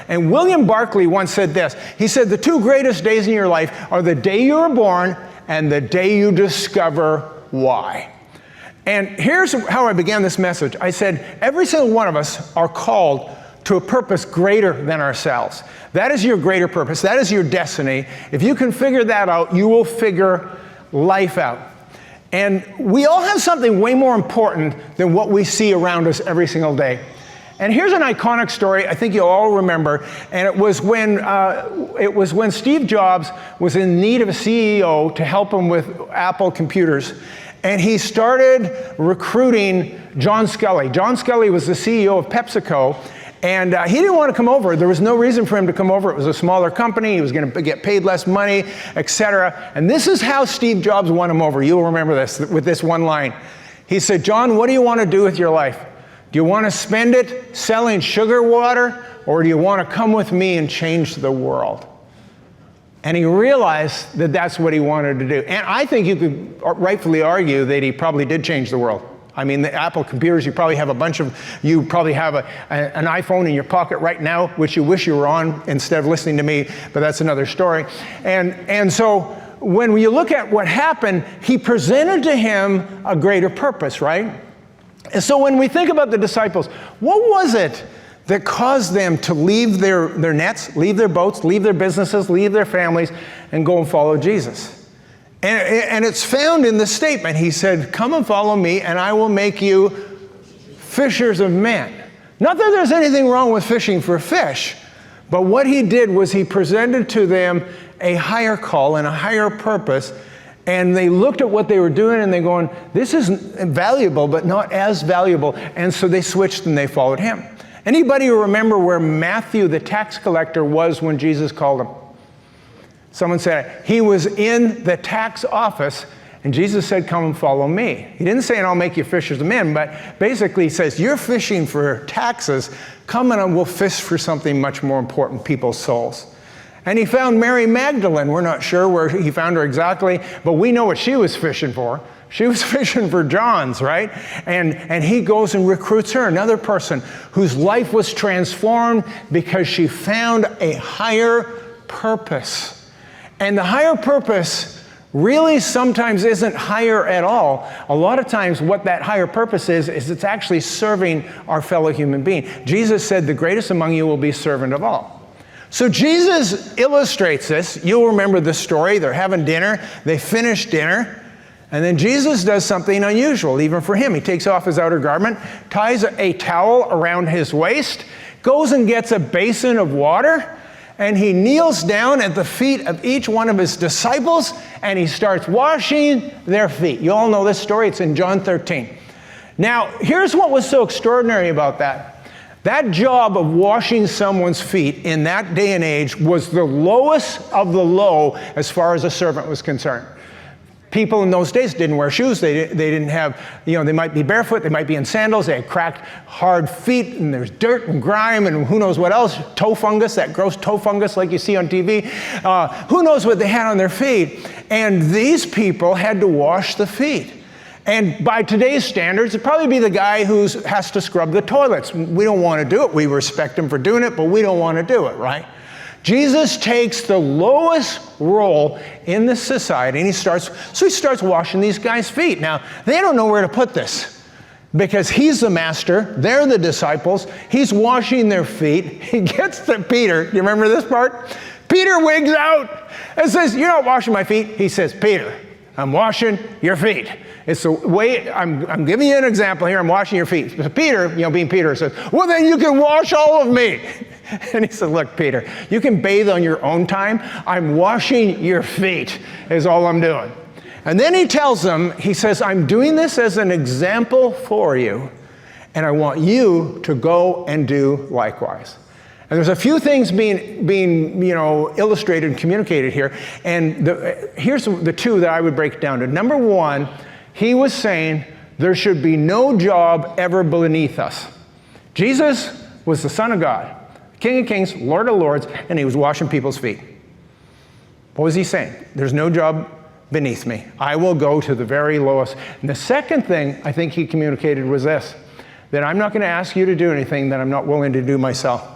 And William Barclay once said this. He said, the two greatest days in your life are the day you were born and the day you discover why. And here's how I began this message. I said, every single one of us are called to a purpose greater than ourselves. That is your greater purpose. That is your destiny. If you can figure that out, you will figure life out. And we all have something way more important than what we see around us every single day. And here's an iconic story I think you'll all remember. And it was when Steve Jobs was in need of a CEO to help him with Apple computers. And he started recruiting John Scully. John Scully was the CEO of PepsiCo. And he didn't want to come over. There was no reason for him to come over. It was a smaller company. He was going to get paid less money, etc. And this is how Steve Jobs won him over. You'll remember this with this one line. He said, John, what do you want to do with your life? Do you want to spend it selling sugar water, or do you want to come with me and change the world? And he realized that that's what he wanted to do. And I think you could rightfully argue that he probably did change the world. I mean, the Apple computers, you probably have you probably have an iPhone in your pocket right now, which you wish you were on instead of listening to me, but that's another story. And so when you look at what happened, he presented to him a greater purpose, right? And so when we think about the disciples, what was it that caused them to leave their nets, leave their boats, leave their businesses, leave their families, and go and follow Jesus? And it's found in the statement. He said, come and follow me, and I will make you fishers of men. Not that there's anything wrong with fishing for fish, but what he did was he presented to them a higher call and a higher purpose, and they looked at what they were doing, and they're going, this is valuable, but not as valuable. And so they switched, and they followed him. Anybody remember where Matthew, the tax collector, was when Jesus called him? Someone said, he was in the tax office, and Jesus said, come and follow me. He didn't say, and I'll make you fishers of men, but basically he says, you're fishing for taxes, come and we'll fish for something much more important, people's souls. And he found Mary Magdalene. We're not sure where he found her exactly, but we know what she was fishing for. She was fishing for John's, right? And he goes and recruits her, another person whose life was transformed because she found a higher purpose. And the higher purpose really sometimes isn't higher at all. A lot of times what that higher purpose is it's actually serving our fellow human being. Jesus said, the greatest among you will be servant of all. So Jesus illustrates this. You'll remember the story. They're having dinner. They finish dinner. And then Jesus does something unusual, even for him. He takes off his outer garment, ties a towel around his waist, goes and gets a basin of water, and he kneels down at the feet of each one of his disciples, and he starts washing their feet. You all know this story. It's in John 13. Now, here's what was so extraordinary about that. That job of washing someone's feet in that day and age was the lowest of the low as far as a servant was concerned. People in those days didn't wear shoes. They didn't have, they might be barefoot, they might be in sandals, they had cracked, hard feet, and there's dirt and grime and who knows what else, toe fungus, that gross toe fungus like you see on TV. Who knows what they had on their feet. And these people had to wash the feet. And by today's standards, it'd probably be the guy who has to scrub the toilets. We don't want to do it. We respect him for doing it, but we don't want to do it, right? Jesus takes the lowest role in this society, and he starts washing these guys' feet. Now, they don't know where to put this because he's the master, they're the disciples, he's washing their feet. He gets to Peter. Do you remember this part? Peter wigs out and says, you're not washing my feet. He says, Peter, I'm washing your feet. It's the way, I'm giving you an example here, I'm washing your feet. So Peter, being Peter, says, well, then you can wash all of me. And he said, look, Peter, you can bathe on your own time. I'm washing your feet is all I'm doing. And then he tells them, he says, I'm doing this as an example for you, and I want you to go and do likewise. And there's a few things being illustrated and communicated here. And here's the two that I would break down to. Number one, he was saying there should be no job ever beneath us. Jesus was the Son of God, King of Kings, Lord of Lords, and he was washing people's feet. What was he saying? There's no job beneath me. I will go to the very lowest. And the second thing I think he communicated was this, that I'm not going to ask you to do anything that I'm not willing to do myself.